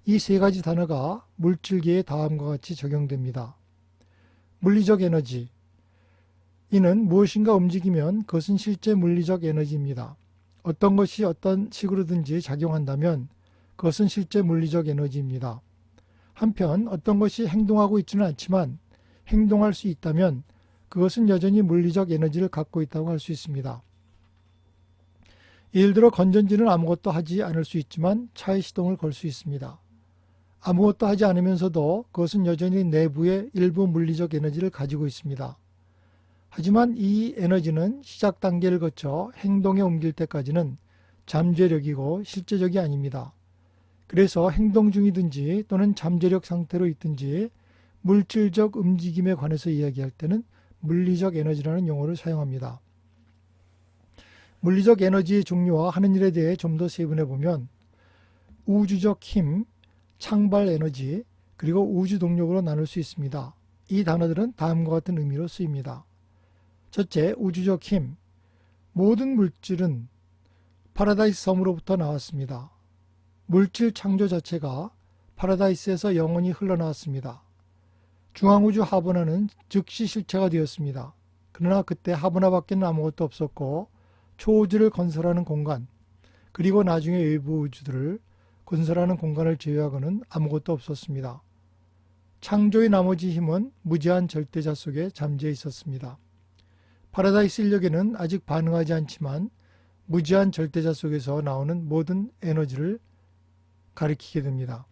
이 세 가지 단어가 물질계에 다음과 같이 적용됩니다. 물리적 에너지. 이는 무엇인가 움직이면 그것은 실제 물리적 에너지입니다. 어떤 것이 어떤 식으로든지 작용한다면 그것은 실제 물리적 에너지입니다. 한편 어떤 것이 행동하고 있지는 않지만 행동할 수 있다면 그것은 여전히 물리적 에너지를 갖고 있다고 할 수 있습니다. 예를 들어 건전지는 아무것도 하지 않을 수 있지만 차에 시동을 걸 수 있습니다. 아무것도 하지 않으면서도 그것은 여전히 내부의 일부 물리적 에너지를 가지고 있습니다. 하지만 이 에너지는 시작 단계를 거쳐 행동에 옮길 때까지는 잠재력이고 실제적이 아닙니다. 그래서 행동 중이든지 또는 잠재력 상태로 있든지 물질적 움직임에 관해서 이야기할 때는 물리적 에너지라는 용어를 사용합니다. 물리적 에너지의 종류와 하는 일에 대해 좀 더 세분해 보면 우주적 힘, 창발 에너지, 그리고 우주 동력으로 나눌 수 있습니다. 이 단어들은 다음과 같은 의미로 쓰입니다. 첫째, 우주적 힘. 모든 물질은 파라다이스 섬으로부터 나왔습니다. 물질 창조 자체가 파라다이스에서 영원히 흘러나왔습니다. 중앙우주 하브나는 즉시 실체가 되었습니다. 그러나 그때 하브나밖에는 아무것도 없었고 초우주를 건설하는 공간, 그리고 나중에 외부 우주들을 건설하는 공간을 제외하고는 아무것도 없었습니다. 창조의 나머지 힘은 무제한 절대자 속에 잠재해 있었습니다. 파라다이스 인력에는 아직 반응하지 않지만 무제한 절대자 속에서 나오는 모든 에너지를 가리키게 됩니다.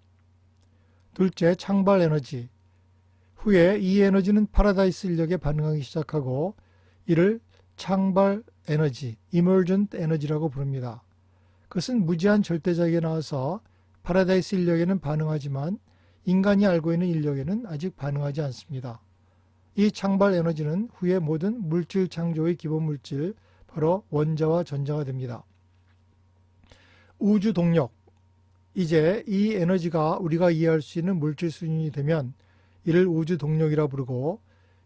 둘째, 창발 에너지. 후에 이 에너지는 파라다이스 인력에 반응하기 시작하고 이를 창발 에너지, emergent 에너지라고 부릅니다. 그것은 무제한 절대자에게 나와서 파라다이스 인력에는 반응하지만 인간이 알고 있는 인력에는 아직 반응하지 않습니다. 이 창발 에너지는 후에 모든 물질 창조의 기본 물질, 바로 원자와 전자가 됩니다. 우주 동력, 이제 이 에너지가 우리가 이해할 수 있는 물질 수준이 되면 이를 우주 동력이라 부르고,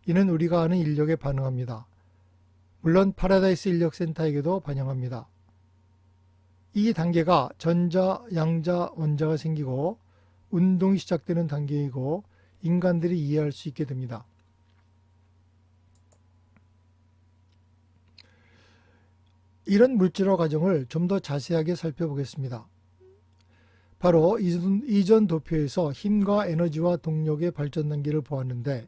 이는 우리가 아는 인력에 반응합니다. 물론 파라다이스 인력센터에게도 반영합니다. 이 단계가 전자, 양자, 원자가 생기고 운동이 시작되는 단계이고 인간들이 이해할 수 있게 됩니다. 이런 물질화 과정을 좀 더 자세하게 살펴보겠습니다. 바로 이전 도표에서 힘과 에너지와 동력의 발전 단계를 보았는데,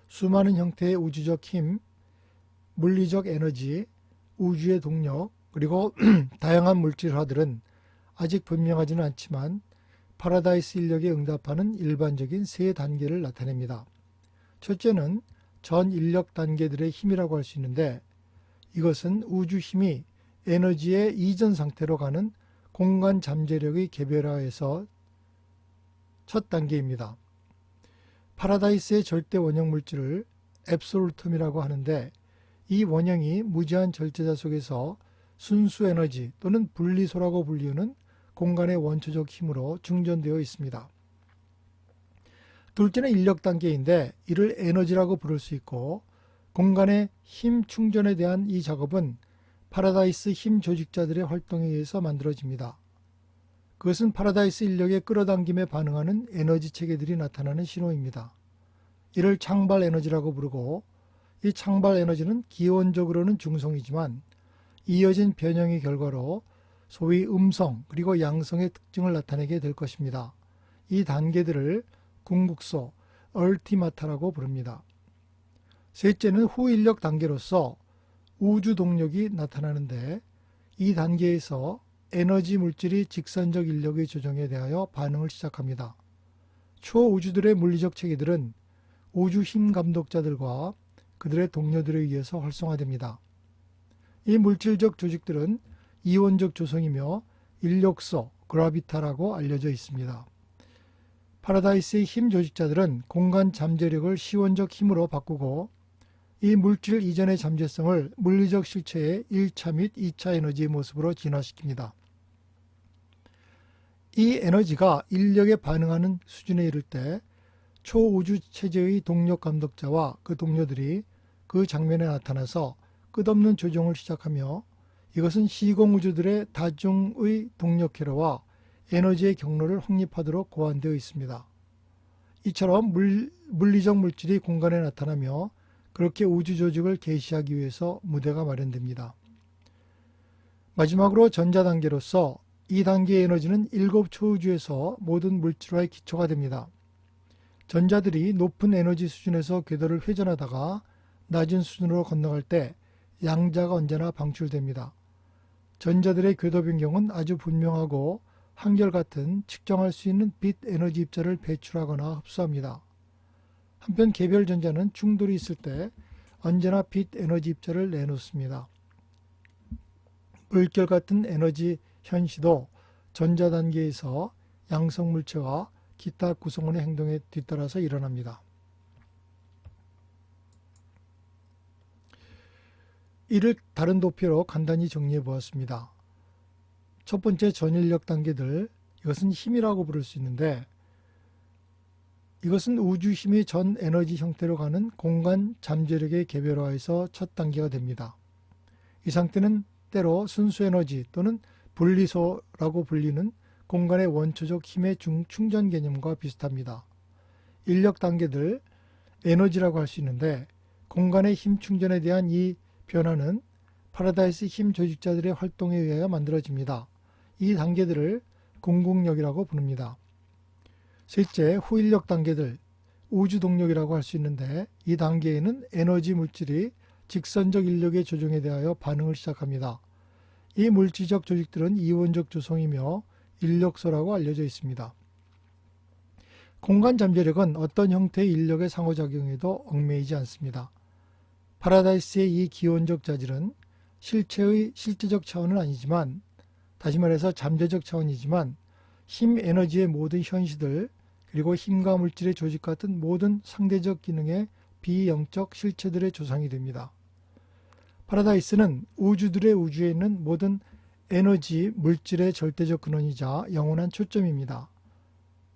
수많은 형태의 우주적 힘, 물리적 에너지, 우주의 동력, 그리고 다양한 물질화들은 아직 분명하지는 않지만 파라다이스 인력에 응답하는 일반적인 세 단계를 나타냅니다. 첫째는 전 인력 단계들의 힘이라고 할 수 있는데, 이것은 우주 힘이 에너지의 이전 상태로 가는 공간 잠재력의 개별화에서 첫 단계입니다. 파라다이스의 절대 원형 물질을 앱솔루텀이라고 하는데, 이 원형이 무제한 절제자 속에서 순수 에너지 또는 분리소라고 불리우는 공간의 원초적 힘으로 중전되어 있습니다. 둘째는 인력 단계인데, 이를 에너지라고 부를 수 있고, 공간의 힘 충전에 대한 이 작업은 파라다이스 힘 조직자들의 활동에 의해서 만들어집니다. 그것은 파라다이스 인력의 끌어당김에 반응하는 에너지 체계들이 나타나는 신호입니다. 이를 창발 에너지라고 부르고, 이 창발 에너지는 기원적으로는 중성이지만 이어진 변형의 결과로 소위 음성 그리고 양성의 특징을 나타내게 될 것입니다. 이 단계들을 궁극소, 얼티마타라고 부릅니다. 셋째는 후인력 단계로서 우주 동력이 나타나는데, 이 단계에서 에너지 물질이 직선적 인력의 조정에 대하여 반응을 시작합니다. 초우주들의 물리적 체계들은 우주 힘 감독자들과 그들의 동료들에 의해서 활성화됩니다. 이 물질적 조직들은 이원적 조성이며 인력소, 그라비타라고 알려져 있습니다. 파라다이스의 힘 조직자들은 공간 잠재력을 시원적 힘으로 바꾸고, 이 물질 이전의 잠재성을 물리적 실체의 1차 및 2차 에너지의 모습으로 진화시킵니다. 이 에너지가 인력에 반응하는 수준에 이를 때 초우주 체제의 동력 감독자와 그 동료들이 그 장면에 나타나서 끝없는 조종을 시작하며, 이것은 시공우주들의 다중의 동력 회로와 에너지의 경로를 확립하도록 고안되어 있습니다. 이처럼 물리적 물질이 공간에 나타나며 그렇게 우주 조직을 계시하기 위해서 무대가 마련됩니다. 마지막으로 전자 단계로서 이 단계의 에너지는 7 초우주에서 모든 물질화의 기초가 됩니다. 전자들이 높은 에너지 수준에서 궤도를 회전하다가 낮은 수준으로 건너갈 때 양자가 언제나 방출됩니다. 전자들의 궤도 변경은 아주 분명하고 한결같은 측정할 수 있는 빛 에너지 입자를 배출하거나 흡수합니다. 한편 개별 전자는 충돌이 있을 때 언제나 빛 에너지 입자를 내놓습니다. 물결 같은 에너지 현시도 전자 단계에서 양성 물체와 기타 구성원의 행동에 뒤따라서 일어납니다. 이를 다른 도표로 간단히 정리해 보았습니다. 첫 번째 전인력 단계들, 이것은 힘이라고 부를 수 있는데, 이것은 우주 힘이 전 에너지 형태로 가는 공간 잠재력의 개별화에서 첫 단계가 됩니다. 이 상태는 때로 순수 에너지 또는 분리소라고 불리는 공간의 원초적 힘의 충전 개념과 비슷합니다. 인력 단계들, 에너지라고 할 수 있는데, 공간의 힘 충전에 대한 이 변화는 파라다이스 힘 조직자들의 활동에 의하여 만들어집니다. 이 단계들을 궁극력이라고 부릅니다. 셋째, 후인력 단계들, 우주 동력이라고 할 수 있는데, 이 단계에는 에너지 물질이 직선적 인력의 조종에 대하여 반응을 시작합니다. 이 물질적 조직들은 이원적 조성이며 인력소라고 알려져 있습니다. 공간 잠재력은 어떤 형태의 인력의 상호작용에도 얽매이지 않습니다. 파라다이스의 이 기원적 자질은 실체의 실제적 차원은 아니지만, 다시 말해서 잠재적 차원이지만 힘 에너지의 모든 현시들, 그리고 힘과 물질의 조직 같은 모든 상대적 기능의 비영적 실체들의 조상이 됩니다. 파라다이스는 우주들의 우주에 있는 모든 에너지, 물질의 절대적 근원이자 영원한 초점입니다.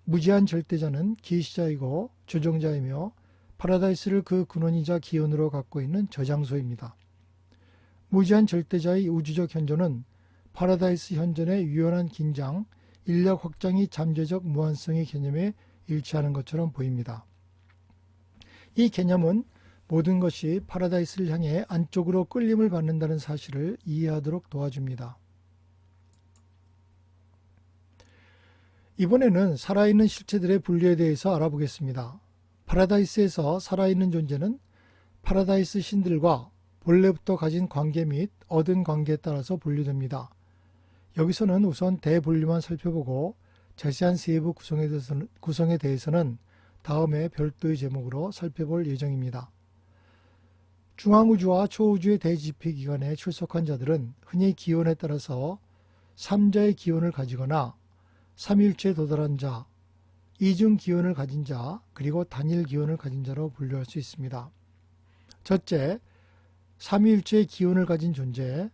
무제한 절대자는 기시자이고 조종자이며 파라다이스를 그 근원이자 기원으로 갖고 있는 저장소입니다. 무제한 절대자의 우주적 현존은 파라다이스 현존의 유연한 긴장, 인력 확장이 잠재적 무한성의 개념에 일치하는 것처럼 보입니다. 이 개념은 모든 것이 파라다이스를 향해 안쪽으로 끌림을 받는다는 사실을 이해하도록 도와줍니다. 이번에는 살아있는 실체들의 분류에 대해서 알아보겠습니다. 파라다이스에서 살아있는 존재는 파라다이스 신들과 본래부터 가진 관계 및 얻은 관계에 따라서 분류됩니다. 여기서는 우선 대분류만 살펴보고 자세한 세부 구성에 대해서는 다음에 별도의 제목으로 살펴볼 예정입니다. 중앙우주와 초우주의 대집회 기간에 출석한 자들은 흔히 기원에 따라서 3자의 기원을 가지거나 삼위일체에 도달한 자, 이중 기원을 가진 자, 그리고 단일 기원을 가진 자로 분류할 수 있습니다. 첫째, 삼위일체의 기원을 가진 존재,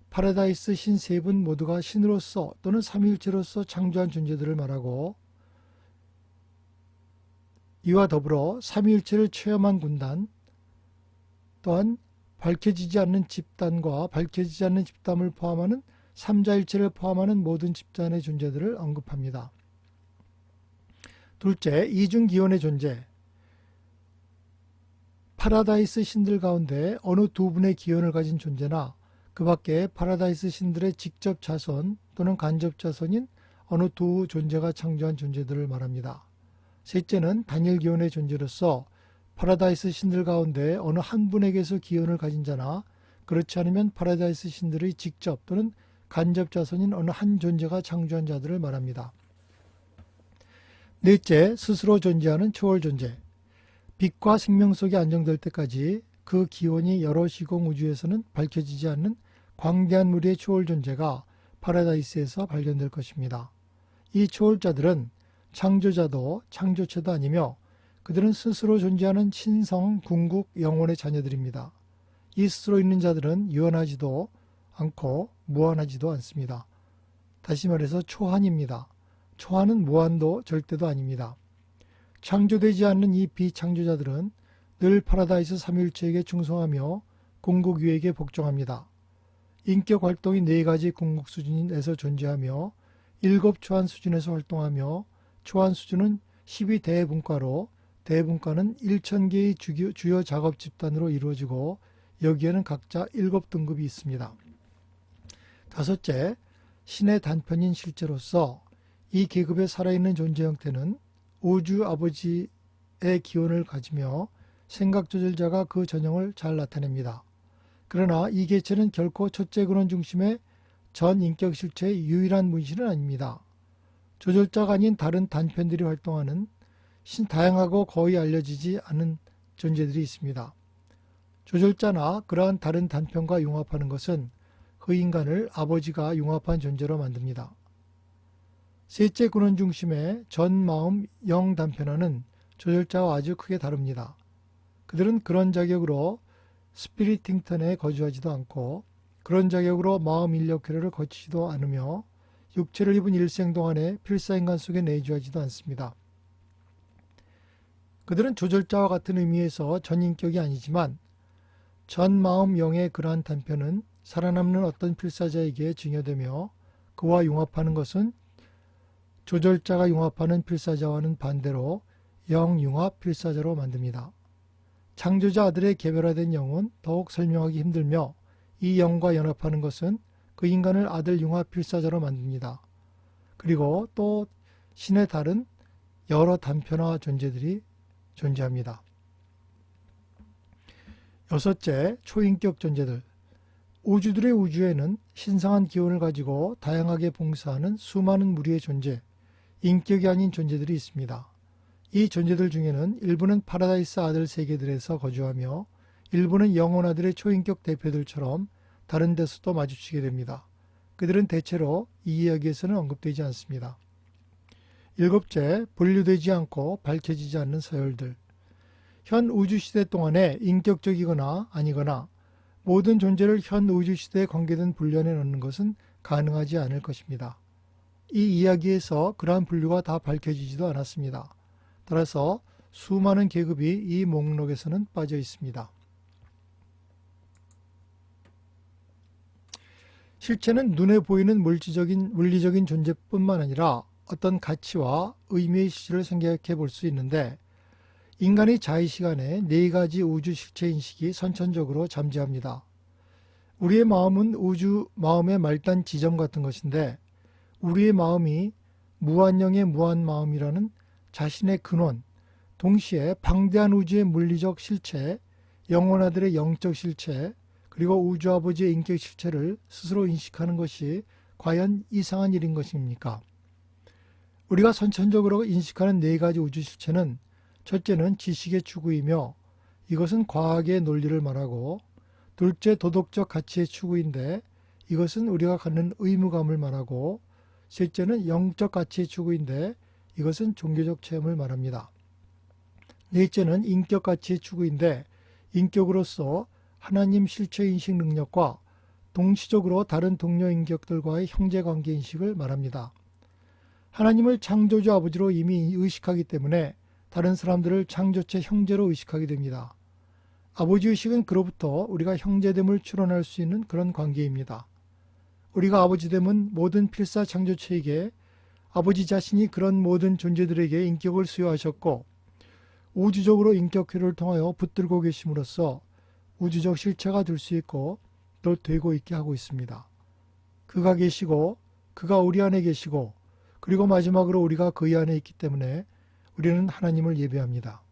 파라다이스 신 세 분 모두가 신으로서 또는 삼위일체로서 창조한 존재들을 말하고, 이와 더불어 삼위일체를 체험한 군단, 또한 밝혀지지 않는 집단과 밝혀지지 않는 집단을 포함하는 삼자일체를 포함하는 모든 집단의 존재들을 언급합니다. 둘째, 이중기원의 존재. 파라다이스 신들 가운데 어느 두 분의 기원을 가진 존재나 그 밖에 파라다이스 신들의 직접 자손 또는 간접 자손인 어느 두 존재가 창조한 존재들을 말합니다. 셋째는 단일 기원의 존재로서 파라다이스 신들 가운데 어느 한 분에게서 기원을 가진 자나 그렇지 않으면 파라다이스 신들의 직접 또는 간접 자손인 어느 한 존재가 창조한 자들을 말합니다. 넷째, 스스로 존재하는 초월 존재. 빛과 생명 속에 안정될 때까지 그 기원이 여러 시공 우주에서는 밝혀지지 않는 광대한 무리의 초월 존재가 파라다이스에서 발견될 것입니다. 이 초월자들은 창조자도 창조체도 아니며 그들은 스스로 존재하는 신성, 궁극, 영혼의 자녀들입니다. 이 스스로 있는 자들은 유한하지도 않고 무한하지도 않습니다. 다시 말해서 초한입니다. 초한은 무한도 절대도 아닙니다. 창조되지 않는 이 비창조자들은 늘 파라다이스 삼위일체에게 충성하며 궁극위에게 복종합니다. 인격 활동이 4가지 궁극 수준에서 존재하며 7초한 수준에서 활동하며 초한 수준은 12대분과로 대분과는 1000개의 주요 작업 집단으로 이루어지고 여기에는 각자 7등급이 있습니다. 다섯째, 신의 단편인 실제로서 이 계급의 살아있는 존재 형태는 우주 아버지의 기원을 가지며 생각 조절자가 그 전형을 잘 나타냅니다. 그러나 이 개체는 결코 첫째 근원 중심의 전 인격 실체의 유일한 문신은 아닙니다. 조절자가 아닌 다른 단편들이 활동하는 다양하고 거의 알려지지 않은 존재들이 있습니다. 조절자나 그러한 다른 단편과 융합하는 것은 그 인간을 아버지가 융합한 존재로 만듭니다. 셋째 근원 중심의 전 마음 영 단편화는 조절자와 아주 크게 다릅니다. 그들은 그런 자격으로 스피리팅턴에 거주하지도 않고 그런 자격으로 마음 인력 회로를 거치지도 않으며 육체를 입은 일생 동안에 필사인간 속에 내주하지도 않습니다. 그들은 조절자와 같은 의미에서 전인격이 아니지만 전 마음 영의 그러한 단편은 살아남는 어떤 필사자에게 증여되며 그와 융합하는 것은 조절자가 융합하는 필사자와는 반대로 영융합 필사자로 만듭니다. 창조자 아들의 개별화된 영은 더욱 설명하기 힘들며 이 영과 연합하는 것은 그 인간을 아들 융합 필사자로 만듭니다. 그리고 또 신의 다른 여러 단편화 존재들이 존재합니다. 여섯째, 초인격 존재들. 우주들의 우주에는 신성한 기원을 가지고 다양하게 봉사하는 수많은 무리의 존재, 인격이 아닌 존재들이 있습니다. 이 존재들 중에는 일부는 파라다이스 아들 세계들에서 거주하며 일부는 영혼아들의 초인격 대표들처럼 다른 데서도 마주치게 됩니다. 그들은 대체로 이 이야기에서는 언급되지 않습니다. 일곱째, 분류되지 않고 밝혀지지 않는 서열들. 현 우주시대 동안에 인격적이거나 아니거나 모든 존재를 현 우주시대에 관계된 분류 안에 넣는 것은 가능하지 않을 것입니다. 이 이야기에서 그러한 분류가 다 밝혀지지도 않았습니다. 따라서 수많은 계급이 이 목록에서는 빠져 있습니다. 실체는 눈에 보이는 물리적인 존재뿐만 아니라 어떤 가치와 의미의 실체를 생각해 볼 수 있는데, 인간의 자의시간에 네 가지 우주 실체 인식이 선천적으로 잠재합니다. 우리의 마음은 마음의 말단 지점 같은 것인데, 우리의 마음이 무한영의 무한마음이라는 자신의 근원, 동시에 방대한 우주의 물리적 실체, 영혼아들의 영적 실체, 그리고 우주아버지의 인격 실체를 스스로 인식하는 것이 과연 이상한 일인 것입니까? 우리가 선천적으로 인식하는 네 가지 우주 실체는, 첫째는 지식의 추구이며 이것은 과학의 논리를 말하고, 둘째 도덕적 가치의 추구인데 이것은 우리가 갖는 의무감을 말하고, 셋째는 영적 가치의 추구인데 이것은 종교적 체험을 말합니다. 넷째는 인격 가치의 추구인데 인격으로서 하나님 실체 인식 능력과 동시적으로 다른 동료 인격들과의 형제관계 인식을 말합니다. 하나님을 창조주 아버지로 이미 의식하기 때문에 다른 사람들을 창조체 형제로 의식하게 됩니다. 아버지 의식은 그로부터 우리가 형제됨을 추론할 수 있는 그런 관계입니다. 우리가 아버지됨은 모든 필사 창조체에게 아버지 자신이 그런 모든 존재들에게 인격을 수여하셨고, 우주적으로 인격회를 통하여 붙들고 계심으로써 우주적 실체가 될 수 있고 또 되고 있게 하고 있습니다. 그가 계시고 그가 우리 안에 계시고 그리고 마지막으로 우리가 그의 안에 있기 때문에 우리는 하나님을 예배합니다.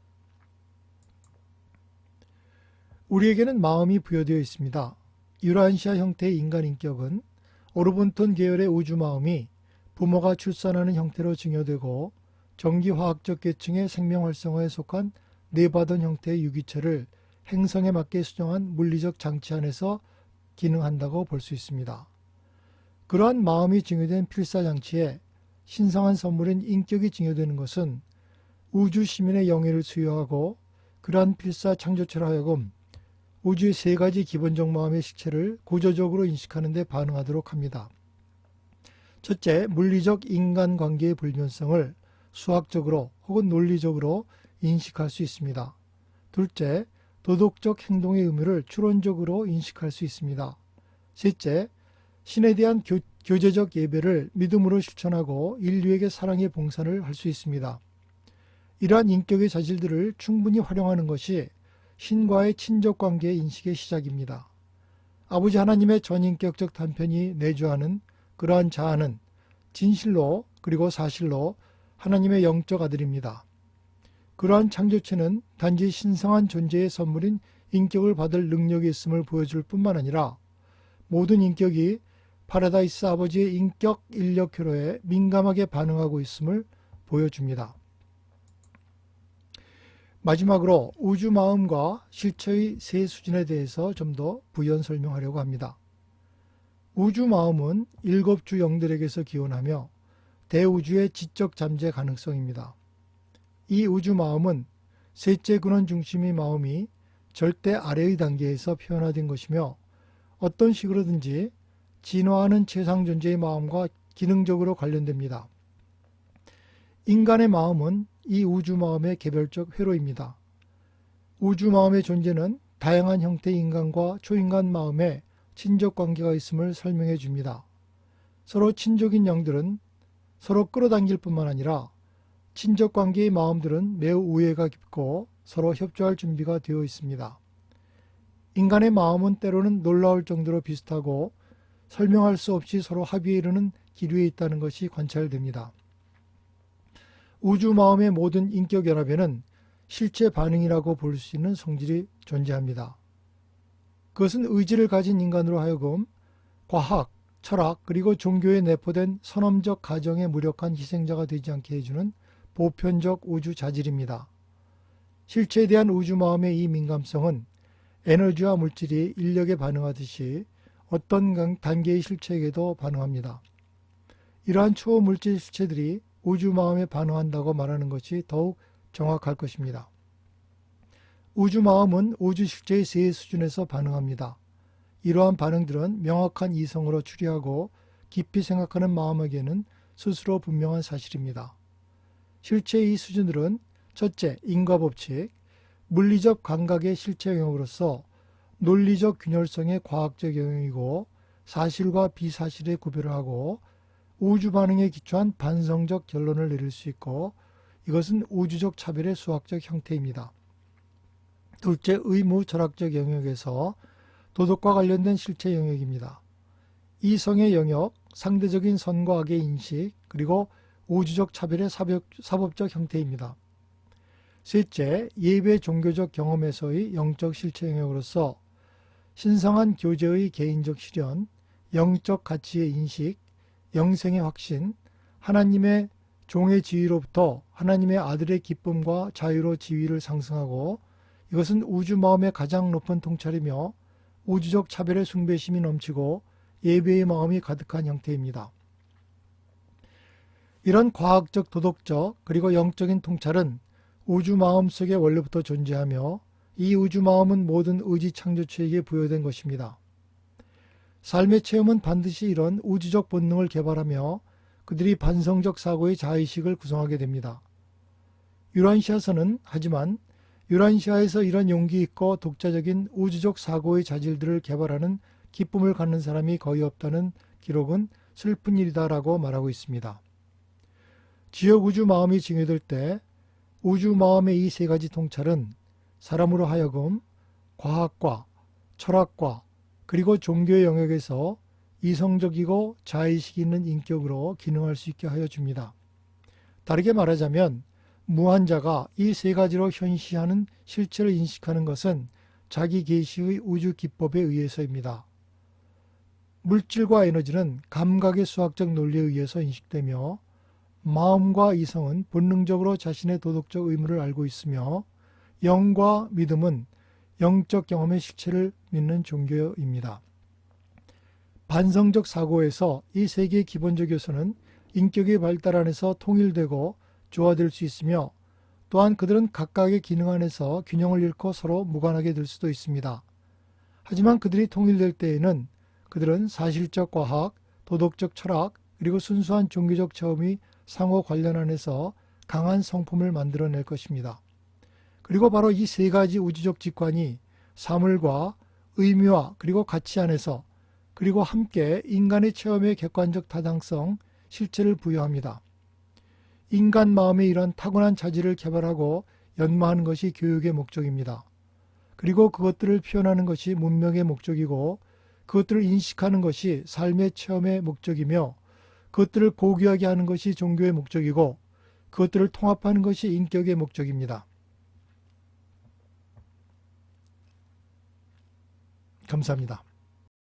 우리에게는 마음이 부여되어 있습니다. 유라시아 형태의 인간 인격은 오르본톤 계열의 우주 마음이 부모가 출산하는 형태로 증여되고 전기화학적 계층의 생명 활성화에 속한 네바던 형태의 유기체를 행성에 맞게 수정한 물리적 장치 안에서 기능한다고 볼 수 있습니다. 그러한 마음이 증여된 필사장치에 신성한 선물인 인격이 증여되는 것은 우주 시민의 영예를 수여하고 그러한 필사 창조체로 하여금 우주의 세 가지 기본적 마음의 실체를 구조적으로 인식하는 데 반응하도록 합니다. 첫째, 물리적 인간관계의 불변성을 수학적으로 혹은 논리적으로 인식할 수 있습니다. 둘째, 도덕적 행동의 의무를 추론적으로 인식할 수 있습니다. 셋째, 신에 대한 교제적 예배를 믿음으로 실천하고 인류에게 사랑의 봉사를 할 수 있습니다. 이러한 인격의 자질들을 충분히 활용하는 것이 신과의 친족관계의 인식의 시작입니다. 아버지 하나님의 전인격적 단편이 내주하는 그러한 자아는 진실로 그리고 사실로 하나님의 영적 아들입니다. 그러한 창조체는 단지 신성한 존재의 선물인 인격을 받을 능력이 있음을 보여줄 뿐만 아니라 모든 인격이 파라다이스 아버지의 인격 인력 회로에 민감하게 반응하고 있음을 보여줍니다. 마지막으로 우주 마음과 실체의 세 수준에 대해서 좀 더 부연 설명하려고 합니다. 우주 마음은 7주 영들에게서 기원하며 대우주의 지적 잠재 가능성입니다. 이 우주 마음은 셋째 근원 중심의 마음이 절대 아래의 단계에서 표현화된 것이며 어떤 식으로든지 진화하는 최상 존재의 마음과 기능적으로 관련됩니다. 인간의 마음은 이 우주 마음의 개별적 회로입니다. 우주 마음의 존재는 다양한 형태의 인간과 초인간 마음에 친족 관계가 있음을 설명해 줍니다. 서로 친족인 영들은 서로 끌어당길 뿐만 아니라 친족 관계의 마음들은 매우 우애가 깊고 서로 협조할 준비가 되어 있습니다. 인간의 마음은 때로는 놀라울 정도로 비슷하고 설명할 수 없이 서로 합의에 이르는 기류에 있다는 것이 관찰됩니다. 우주 마음의 모든 인격 연합에는 실체 반응이라고 볼 수 있는 성질이 존재합니다. 그것은 의지를 가진 인간으로 하여금 과학, 철학 그리고 종교에 내포된 선험적 가정의 무력한 희생자가 되지 않게 해주는 보편적 우주 자질입니다. 실체에 대한 우주 마음의 이 민감성은 에너지와 물질이 인력에 반응하듯이 어떤 단계의 실체에게도 반응합니다. 이러한 초물질 실체들이 우주 마음에 반응한다고 말하는 것이 더욱 정확할 것입니다. 우주 마음은 우주 실체의 세 수준에서 반응합니다. 이러한 반응들은 명확한 이성으로 추리하고 깊이 생각하는 마음에게는 스스로 분명한 사실입니다. 실체의 이 수준들은 첫째, 인과법칙, 물리적 감각의 실체 영역으로서 논리적 균열성의 과학적 영역이고 사실과 비사실의 구별을 하고 우주 반응에 기초한 반성적 결론을 내릴 수 있고 이것은 우주적 차별의 수학적 형태입니다. 둘째, 의무 철학적 영역에서 도덕과 관련된 실체 영역입니다. 이성의 영역, 상대적인 선과 악의 인식, 그리고 우주적 차별의 사법적 형태입니다. 셋째, 예배 종교적 경험에서의 영적 실체 영역으로서 신성한 교제의 개인적 실현, 영적 가치의 인식, 영생의 확신, 하나님의 종의 지위로부터 하나님의 아들의 기쁨과 자유로 지위를 상승하고 이것은 우주 마음의 가장 높은 통찰이며 우주적 차별의 숭배심이 넘치고 예배의 마음이 가득한 형태입니다. 이런 과학적, 도덕적, 그리고 영적인 통찰은 우주 마음 속에 원래부터 존재하며 이 우주 마음은 모든 의지 창조체에게 부여된 것입니다. 삶의 체험은 반드시 이런 우주적 본능을 개발하며 그들이 반성적 사고의 자의식을 구성하게 됩니다. 유란시아서는 하지만 유란시아에서 이런 용기 있고 독자적인 우주적 사고의 자질들을 개발하는 기쁨을 갖는 사람이 거의 없다는 기록은 슬픈 일이다라고 말하고 있습니다. 지역 우주 마음이 증여될 때 우주 마음의 이 세 가지 통찰은 사람으로 하여금 과학과 철학과 그리고 종교의 영역에서 이성적이고 자의식이 있는 인격으로 기능할 수 있게 하여 줍니다. 다르게 말하자면 무한자가 이 세 가지로 현시하는 실체를 인식하는 것은 자기 계시의 우주 기법에 의해서입니다. 물질과 에너지는 감각의 수학적 논리에 의해서 인식되며 마음과 이성은 본능적으로 자신의 도덕적 의무를 알고 있으며 영과 믿음은 영적 경험의 실체를 믿는 종교입니다. 반성적 사고에서 이 세 개의 기본적 요소는 인격의 발달 안에서 통일되고 조화될 수 있으며 또한 그들은 각각의 기능 안에서 균형을 잃고 서로 무관하게 될 수도 있습니다. 하지만 그들이 통일될 때에는 그들은 사실적 과학, 도덕적 철학, 그리고 순수한 종교적 체험이 상호 관련 안에서 강한 성품을 만들어낼 것입니다. 그리고 바로 이 세 가지 우주적 직관이 사물과 의미와 그리고 가치 안에서 그리고 함께 인간의 체험의 객관적 타당성, 실체를 부여합니다. 인간 마음의 이런 타고난 자질을 개발하고 연마하는 것이 교육의 목적입니다. 그리고 그것들을 표현하는 것이 문명의 목적이고 그것들을 인식하는 것이 삶의 체험의 목적이며 그것들을 고귀하게 하는 것이 종교의 목적이고 그것들을 통합하는 것이 인격의 목적입니다. 감사합니다.